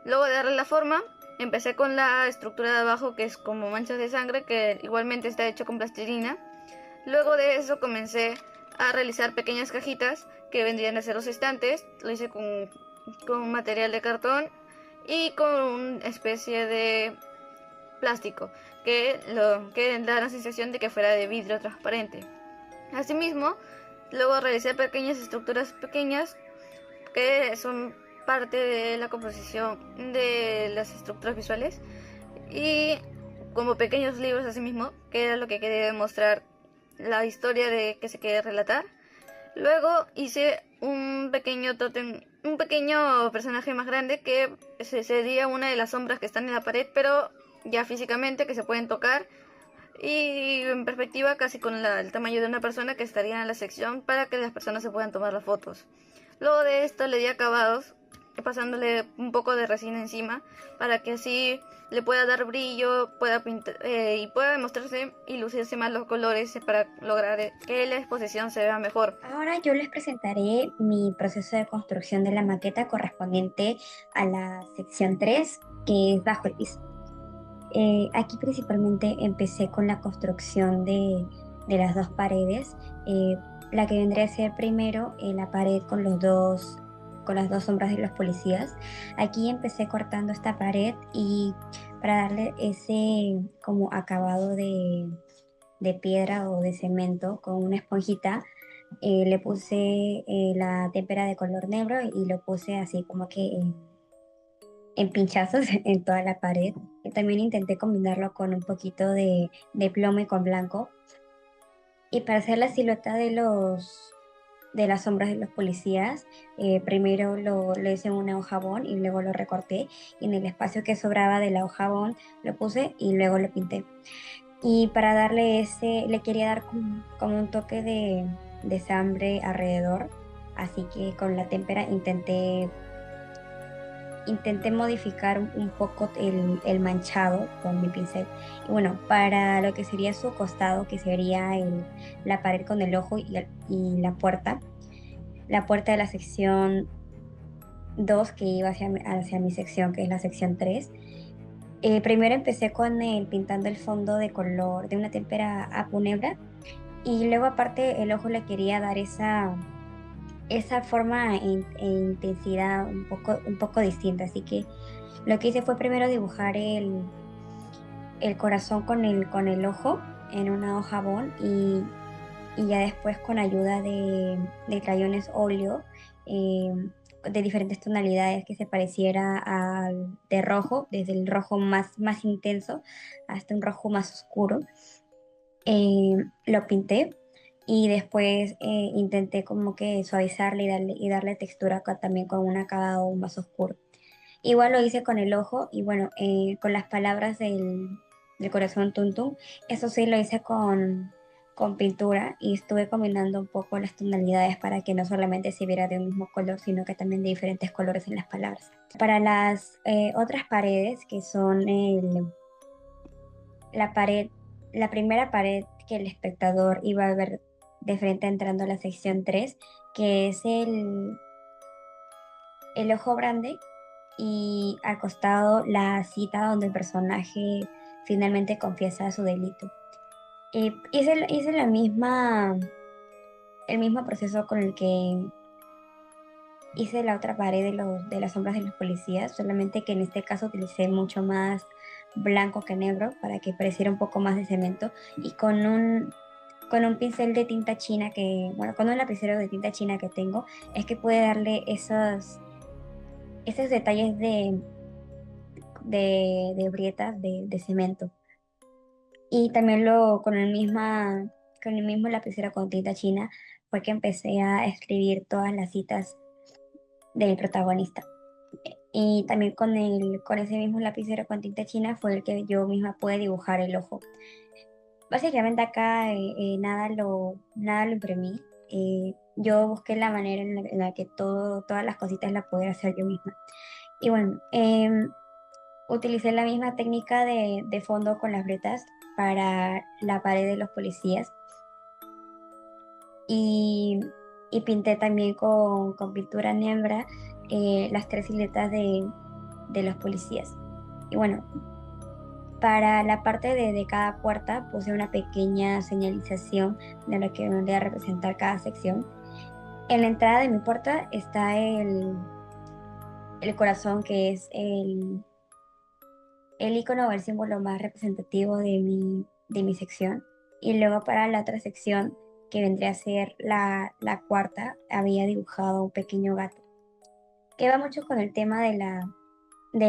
Luego de darle la forma, empecé con la estructura de abajo, que es como manchas de sangre, que igualmente está hecho con plastilina. Luego de eso comencé a realizar pequeñas cajitas que vendrían a ser los estantes. Lo hice con material de cartón y con una especie de plástico que da la sensación de que fuera de vidrio transparente. Asimismo, luego realicé pequeñas estructuras pequeñas que son parte de la composición de las estructuras visuales, y como pequeños libros asimismo, que era lo que quería demostrar, la historia de que se quiere relatar. Luego hice un pequeño personaje más grande, que sería una de las sombras que están en la pared, pero ya físicamente, que se pueden tocar, y en perspectiva casi con el tamaño de una persona que estaría en la sección para que las personas se puedan tomar las fotos. Luego de esto le di acabados pasándole un poco de resina encima para que así le pueda dar brillo, pueda pintar, y pueda demostrarse y lucirse más los colores para lograr que la exposición se vea mejor. Ahora yo les presentaré mi proceso de construcción de la maqueta correspondiente a la sección 3, que es bajo el piso. Aquí principalmente empecé con la construcción de las dos paredes. La que vendría a ser primero la pared con las dos sombras de los policías. Aquí empecé cortando esta pared y para darle ese como acabado de piedra o de cemento con una esponjita, le puse la témpera de color negro y lo puse así como que en pinchazos en toda la pared. Y también intenté combinarlo con un poquito de plomo y con blanco. Y para hacer la silueta de las sombras de los policías, primero lo hice en una hojabón y luego lo recorté. Y en el espacio que sobraba de la hojabón lo puse y luego lo pinté. Y para darle le quería dar como un toque de sangre alrededor. Así que con la témpera intenté modificar un poco el manchado con mi pincel. Y bueno, para lo que sería su costado, que sería la pared con el ojo y la puerta de la sección 2 que iba hacia mi sección, que es la sección 3. Primero empecé con pintando el fondo de color de una témpera a punebra y luego aparte el ojo le quería dar esa forma e intensidad un poco distinta. Así que lo que hice fue primero dibujar el corazón con el ojo en una hoja bond y ya después con ayuda de crayones óleo de diferentes tonalidades que se pareciera al de rojo, desde el rojo más intenso hasta un rojo más oscuro. Lo pinté y después intenté como que suavizarle y darle textura también con un acabado más oscuro. Igual lo hice con el ojo y bueno, con las palabras del corazón Tum Tum, eso sí lo hice con pintura y estuve combinando un poco las tonalidades para que no solamente se viera de un mismo color, sino que también de diferentes colores en las palabras. Para las otras paredes, que son la primera pared que el espectador iba a ver de frente entrando a la sección 3, que es el ojo grande, y al costado la cita donde el personaje finalmente confiesa su delito. Hice el mismo proceso con el que hice la otra pared de las sombras de los policías, solamente que en este caso utilicé mucho más blanco que negro para que pareciera un poco más de cemento y con un pincel de tinta china con un lapicero de tinta china que tengo, es que pude darle esos detalles de grietas de cemento. Y también con el mismo lapicero con tinta china fue que empecé a escribir todas las citas del protagonista. Y también con ese mismo lapicero con tinta china fue el que yo misma pude dibujar el ojo. Básicamente acá nada lo imprimí. Yo busqué la manera en la que todas las cositas las pudiera hacer yo misma. Y bueno, utilicé la misma técnica de fondo con las grietas para la pared de los policías. Y pinté también con pintura negra las tres siluetas de los policías. Y bueno, para la parte de cada puerta puse una pequeña señalización de lo que vendría a representar cada sección. En la entrada de mi puerta está el corazón, que es el icono o el símbolo más representativo de mi sección. Y luego para la otra sección, que vendría a ser la cuarta, había dibujado un pequeño gato. Que va mucho con el tema de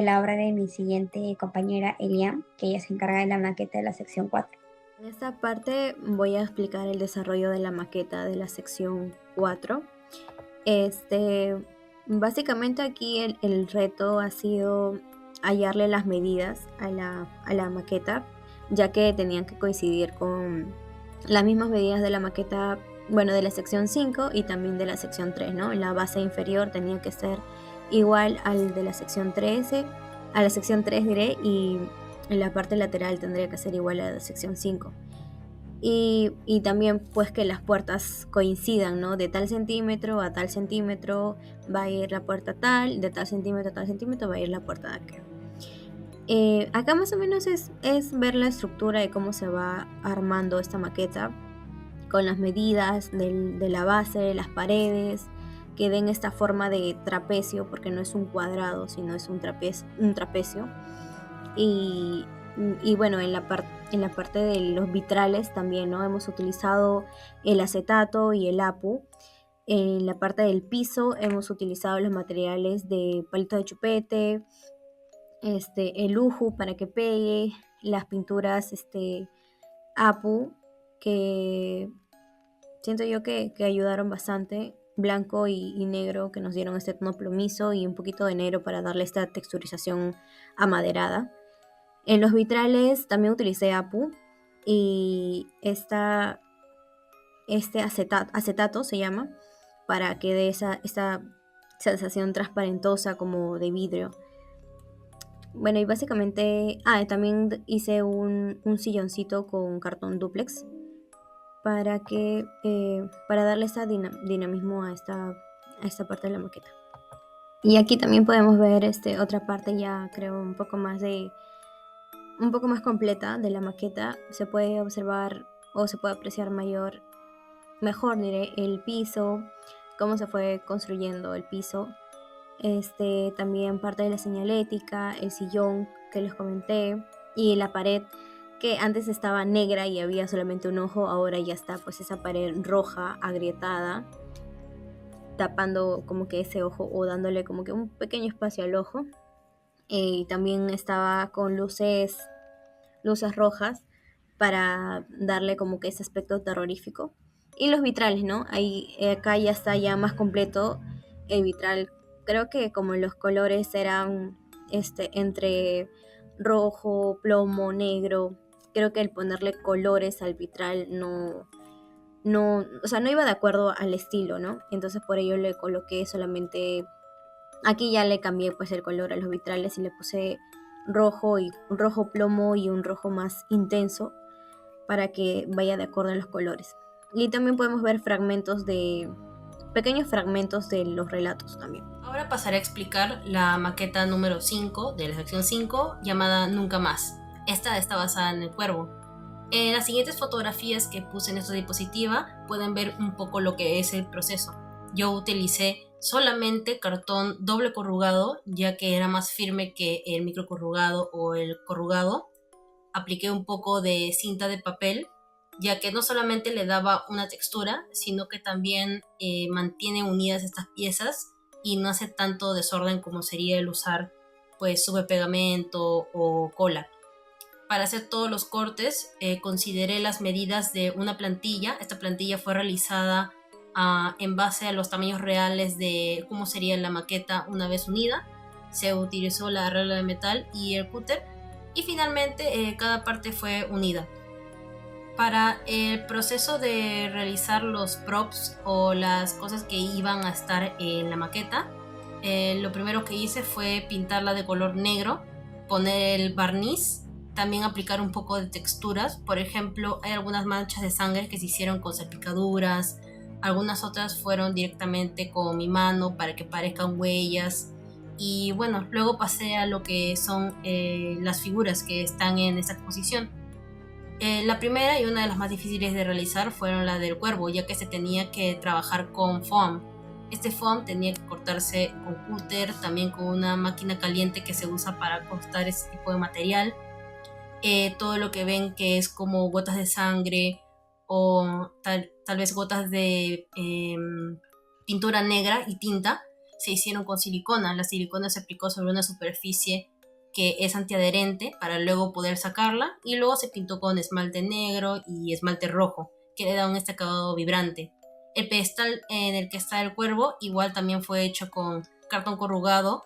la obra de mi siguiente compañera Eliam, que ella se encarga de la maqueta de la sección 4. En esta parte voy a explicar el desarrollo de la maqueta de la sección 4. Básicamente aquí el reto ha sido hallarle las medidas a la maqueta ya que tenían que coincidir con las mismas medidas de la maqueta, bueno, de la sección 5 y también de la sección 3, ¿no? En la base inferior tenía que ser igual al de la sección 13, a la sección 3 diré, y en la parte lateral tendría que ser igual a la sección 5. Y también pues que las puertas coincidan, ¿no? De tal centímetro a tal centímetro va a ir la puerta tal, de tal centímetro a tal centímetro va a ir la puerta de aquel. Acá más o menos es ver la estructura de cómo se va armando esta maqueta, con las medidas de la base, de las paredes, que den esta forma de trapecio, porque no es un cuadrado, sino es un trapecio. Y, y bueno, en la parte de los vitrales también, ¿no? Hemos utilizado el acetato y el APU. En la parte del piso hemos utilizado los materiales de palito de chupete, el uju para que pegue, las pinturas APU, que siento yo que ayudaron bastante, blanco y negro, que nos dieron este tono plomizo, y un poquito de negro para darle esta texturización amaderada. En los vitrales también utilicé APU y acetato se llama, para que dé esta sensación transparentosa como de vidrio. Bueno, y básicamente, también hice un silloncito con cartón dúplex para darle ese dinamismo a esta parte de la maqueta. Y aquí también podemos ver otra parte, ya creo un poco más completa de la maqueta. Se puede observar o se puede apreciar mejor diré, el piso, cómo se fue construyendo el piso. También parte de la señalética, el sillón que les comenté, y la pared que antes estaba negra y había solamente un ojo, ahora ya está pues esa pared roja agrietada, tapando como que ese ojo o dándole como que un pequeño espacio al ojo. Y también estaba con luces rojas para darle como que ese aspecto terrorífico. Y los vitrales, ¿no? Ahí, acá ya está ya más completo el vitral. Creo que como los colores eran entre rojo, plomo, negro, creo que el ponerle colores al vitral o sea, no iba de acuerdo al estilo, ¿no? Entonces por ello le coloqué solamente, aquí ya le cambié pues el color a los vitrales y le puse rojo y un rojo plomo y un rojo más intenso para que vaya de acuerdo a los colores. Y también podemos ver pequeños fragmentos de los relatos también. Ahora pasaré a explicar la maqueta número 5 de la sección 5, llamada Nunca Más. Esta está basada en el cuervo. En las siguientes fotografías que puse en esta diapositiva pueden ver un poco lo que es el proceso. Yo utilicé solamente cartón doble corrugado, ya que era más firme que el microcorrugado o el corrugado. Apliqué un poco de cinta de papel, ya que no solamente le daba una textura, sino que también mantiene unidas estas piezas y no hace tanto desorden como sería el usar pues pegamento o cola. Para hacer todos los cortes consideré las medidas de una plantilla. Esta plantilla fue realizada en base a los tamaños reales de cómo sería la maqueta una vez unida. Se utilizó la regla de metal y el cúter, y finalmente cada parte fue unida. Para el proceso de realizar los props o las cosas que iban a estar en la maqueta, lo primero que hice fue pintarla de color negro, poner el barniz, también aplicar un poco de texturas. Por ejemplo, hay algunas manchas de sangre que se hicieron con salpicaduras, algunas otras fueron directamente con mi mano para que parezcan huellas. Y bueno, luego pasé a lo que son las figuras que están en esta exposición. La primera y una de las más difíciles de realizar fueron la del cuervo, ya que se tenía que trabajar con foam. Este foam tenía que cortarse con cúter, también con una máquina caliente que se usa para cortar ese tipo de material. Todo lo que ven que es como gotas de sangre o tal vez gotas de pintura negra y tinta, se hicieron con silicona. La silicona se aplicó sobre una superficie que es antiadherente para luego poder sacarla, y luego se pintó con esmalte negro y esmalte rojo, que le da un acabado vibrante. El pedestal en el que está el cuervo igual también fue hecho con cartón corrugado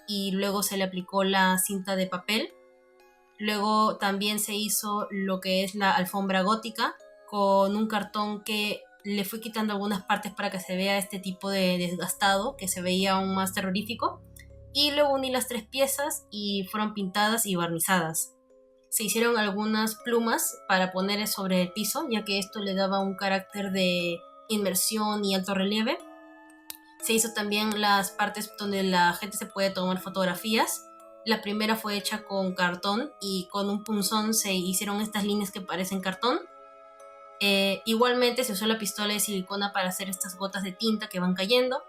y luego se le aplicó la cinta de papel. Luego también se hizo lo que es la alfombra gótica con un cartón que le fui quitando algunas partes para que se vea este tipo de desgastado, que se veía aún más terrorífico. Y luego uní las 3 piezas y fueron pintadas y barnizadas. Se hicieron algunas plumas para poner sobre el piso, ya que esto le daba un carácter de inmersión y alto relieve. Se hizo también las partes donde la gente se puede tomar fotografías. La primera fue hecha con cartón y con un punzón se hicieron estas líneas que parecen cartón. Igualmente se usó la pistola de silicona para hacer estas gotas de tinta que van cayendo.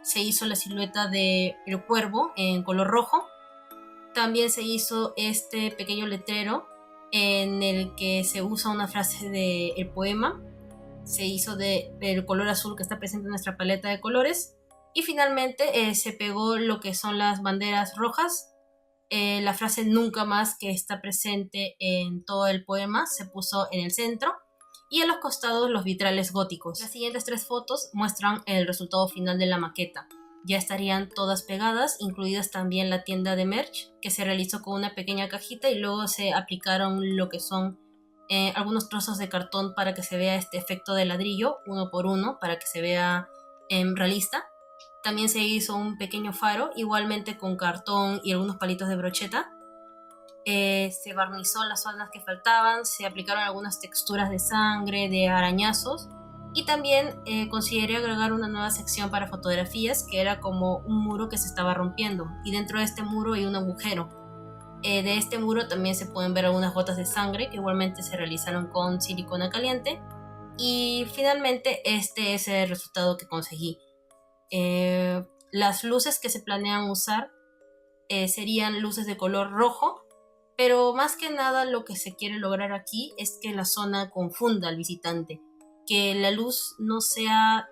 Se hizo la silueta del cuervo en color rojo. También se hizo este pequeño letrero en el que se usa una frase del poema. Se hizo del color azul que está presente en nuestra paleta de colores. Y finalmente se pegó lo que son las banderas rojas. La frase nunca más, que está presente en todo el poema, se puso en el centro. Y a los costados los vitrales góticos. Las siguientes 3 fotos muestran el resultado final de la maqueta. Ya estarían todas pegadas, incluidas también la tienda de merch, que se realizó con una pequeña cajita y luego se aplicaron lo que son algunos trozos de cartón para que se vea este efecto de ladrillo, uno por uno, para que se vea realista. También se hizo un pequeño faro, igualmente con cartón y algunos palitos de brocheta. Se barnizó las zonas que faltaban, se aplicaron algunas texturas de sangre, de arañazos, y también consideré agregar una nueva sección para fotografías, que era como un muro que se estaba rompiendo, y dentro de este muro hay un agujero. De este muro también se pueden ver algunas gotas de sangre que igualmente se realizaron con silicona caliente, y finalmente este es el resultado que conseguí. Las luces que se planean usar serían luces de color rojo, pero más que nada lo que se quiere lograr aquí es que la zona confunda al visitante, que la luz no sea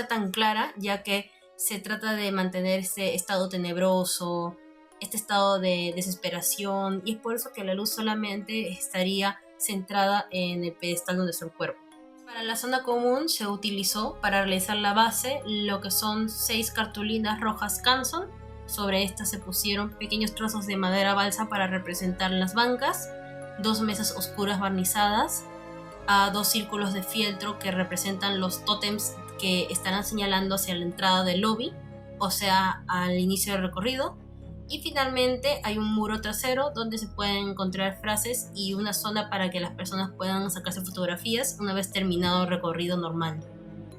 tan clara, ya que se trata de mantener este estado tenebroso, este estado de desesperación, y es por eso que la luz solamente estaría centrada en el pedestal donde está el cuerpo. Para la zona común se utilizó para realizar la base lo que son 6 cartulinas rojas Canson. Sobre estas se pusieron pequeños trozos de madera balsa para representar las bancas, 2 mesas oscuras barnizadas, 2 círculos de fieltro que representan los tótems que estarán señalando hacia la entrada del lobby, o sea, al inicio del recorrido. Y finalmente hay un muro trasero donde se pueden encontrar frases y una zona para que las personas puedan sacarse fotografías una vez terminado el recorrido normal.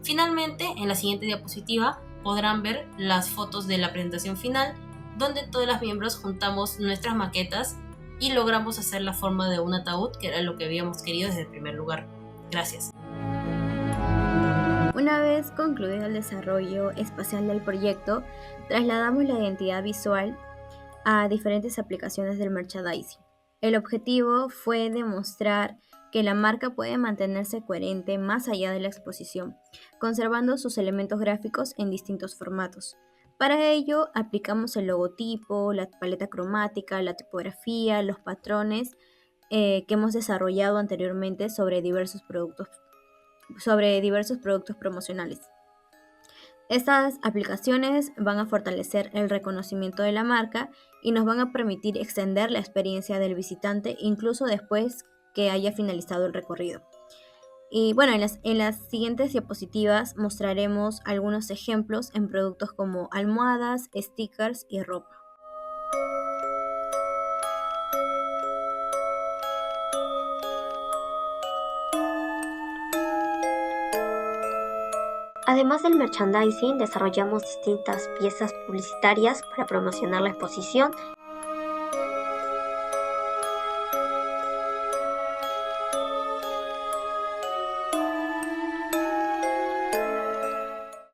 Finalmente, en la siguiente diapositiva podrán ver las fotos de la presentación final, donde todos los miembros juntamos nuestras maquetas y logramos hacer la forma de un ataúd, que era lo que habíamos querido desde el primer lugar. Gracias. Una vez concluido el desarrollo espacial del proyecto, trasladamos la identidad visual a diferentes aplicaciones del merchandising. El objetivo fue demostrar que la marca puede mantenerse coherente más allá de la exposición, conservando sus elementos gráficos en distintos formatos. Para ello, aplicamos el logotipo, la paleta cromática, la tipografía, los patrones que hemos desarrollado anteriormente sobre diversos productos promocionales. Estas aplicaciones van a fortalecer el reconocimiento de la marca y nos van a permitir extender la experiencia del visitante incluso después que haya finalizado el recorrido. Y bueno, en las siguientes diapositivas mostraremos algunos ejemplos en productos como almohadas, stickers y ropa. Además del merchandising, desarrollamos distintas piezas publicitarias para promocionar la exposición